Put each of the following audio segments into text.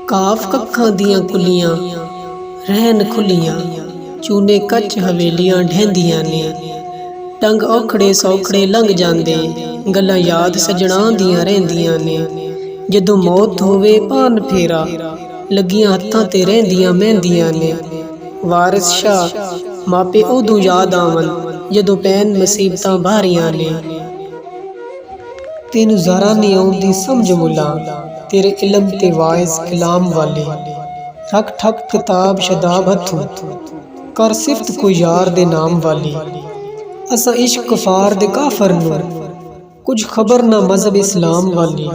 ਕਾਫ ਕੱਖਾਂ ਦੀਆਂ ਕੁੱਲੀਆਂ ਰਹਿਣ ਖੁੱਲੀਆਂ, ਚੂਨੇ ਕੱਚ ਹਵੇਲੀਆਂ ਢਹਿੰਦੀਆਂ ਨੇ। ਟੰਗ ਔਖੜੇ ਸੌਖੜੇ ਲੰਘ ਜਾਂਦੇ, ਗੱਲਾਂ ਯਾਦ ਸਜਣਾ ਦੀਆਂ ਰਹਿੰਦੀਆਂ ਨੇ। ਜਦੋਂ ਮੌਤ ਹੋਵੇ ਭਾਨ ਫੇਰਾ, ਲੱਗੀਆਂ ਹੱਥਾਂ ਤੇ ਰਹਿੰਦੀਆਂ ਮਹਿੰਦੀਆਂ ਨੇ। ਵਾਰਿਸ ਸ਼ਾਹ ਮਾਪੇ ਉਦੋਂ ਯਾਦ ਆਵਨ, ਜਦੋਂ ਪੈਣ ਮੁਸੀਬਤਾਂ ਭਾਰੀਆਂ ਨੇ। ਤੈਨੂੰ ਜ਼ਰਾ ਨਹੀਂ ਆਉਂਦੀ ਸਮਝ ਮੁੱਲਾ, ਤੇਰੇ ਇਲਮ ਤੇ ਵਾਇਜ਼ ਕਲਾਮ ਵਾਲੇ। ਰੱਖ ਠੱਕ ਕਿਤਾਬ ਸ਼ਦਾਬ ਹੱਥੋਂ, ਕਰ ਸਿਫਤ ਕੋਈ ਯਾਰ ਦੇ ਨਾਮ ਵਾਲੀ। ਅਸਾਂ ਇਸ਼ਕ ਕਫਾਰ ਦੇ ਕਾਫਰ ਨੂੰ, ਕੁਝ ਖਬਰ ਨਾ ਮਜ਼ਹਬ ਇਸਲਾਮ ਵਾਲੀ।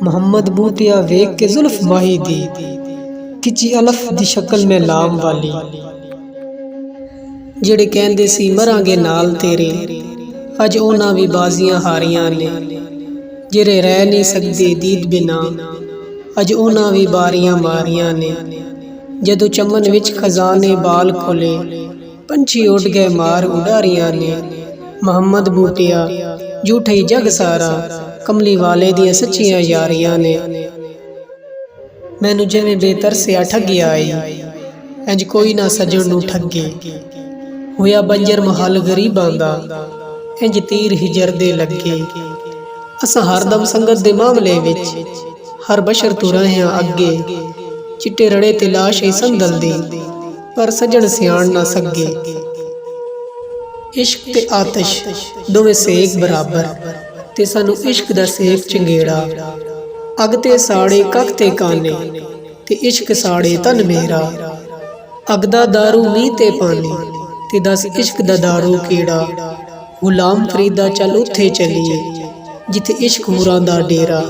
ਮੁਹੰਮਦ ਬੂਟਿਆ ਵੇਖ ਕੇ ਜ਼ੁਲਫ ਮਾਹੀ ਦੀ, ਖਿੱਚੀ ਅਲਫ ਦੀ ਸ਼ਕਲ ਮੈਂ ਲਾਮ ਵਾਲੀ। ਜਿਹੜੇ ਕਹਿੰਦੇ ਸੀ ਮਰਾਂਗੇ ਨਾਲ ਤੇਰੇ, ਅੱਜ ਉਹਨਾਂ ਵੀ ਬਾਜ਼ੀਆਂ ਹਾਰੀਆਂ ਨੇ। ਜਿਹੜੇ ਰਹਿ ਨਹੀਂ ਸਕਦੇ ਦੀਦ ਬਿਨਾ, ਅੱਜ ਉਹਨਾਂ ਵੀ ਬਾਰੀਆਂ ਮਾਰੀਆਂ ਨੇ। ਜਦੋਂ ਚਮਨ ਵਿੱਚ ਖਜ਼ਾਨੇ ਬਾਲ ਖੋਲੇ, ਪੰਛੀ ਉੱਡ ਗਏ ਮਾਰ ਉਡਾਰੀਆਂ ਨੇ। ਮੁਹੰਮਦ ਬੂਟਿਆ ਝੂਠਾ ਹੀ ਜਗ ਸਾਰਾ, ਕਮਲੀ ਵਾਲੇ ਦੀਆਂ ਸੱਚੀਆਂ ਯਾਰੀਆਂ ਨੇ। ਮੈਨੂੰ ਜਿਵੇਂ ਬੇਤਰਸਿਆ ਠੱਗਿਆ ਆਈ, ਇੰਜ ਕੋਈ ਨਾ ਸੱਜਣ ਨੂੰ ਠੱਗੇ। ਹੋਇਆ ਬੰਜਰ ਮਹਲ ਗਰੀਬਾਂ ਦਾ, ਇੰਜ ਤੀਰ ਹਿਜਰ ਦੇ ਲੱਗੇ। ਅਸਾਂ ਹਰਦਮ ਸੰਗਤ ਦੇ ਮਾਮਲੇ ਵਿੱਚ, ਹਰ ਬਸ਼ਰ ਤੋਂ ਰਹੇ ਹਾਂ ਅੱਗੇ। ਚਿੱਟੇ ਰੜੇ ਤੇ ਲਾਸ਼ ਹੀ ਸੰਦਲ ਦੀ, ਪਰ ਸੱਜਣ ਸਿਆਣ ਨਾ ਸਕੇ। ਇਸ਼ਕ ਤੇ ਆਤਸ਼ ਦੋਵੇਂ ਸੇਕ ਬਰਾਬਰ, ਤੇ ਸਾਨੂੰ ਇਸ਼ਕ ਦਾ ਸੇਕ ਚੰਗੇੜਾ। ਅਗ ਤੇ ਸਾੜੇ ਕੱਖ ਤੇ ਕਾਨੇ, ਤੇ ਇਸ਼ਕ ਸਾੜੇ ਤਨ ਮੇਰਾ। ਅਗ ਦਾ ਦਾਰੂ ਮੀਂਹ ਤੇ ਪਾਣੀ, ਤੇ ਦੱਸ ਇਸ਼ਕ ਦਾ ਦਾਰੂ ਕਿਹੜਾ। ਗੁਲਾਮ ਫਰੀਦਾ ਚੱਲ ਉੱਥੇ ਚੱਲੀਏ, ਜਿੱਥੇ ਇਸ਼ਕ ਹੂਰਾਂ ਦਾ ਡੇਰਾ।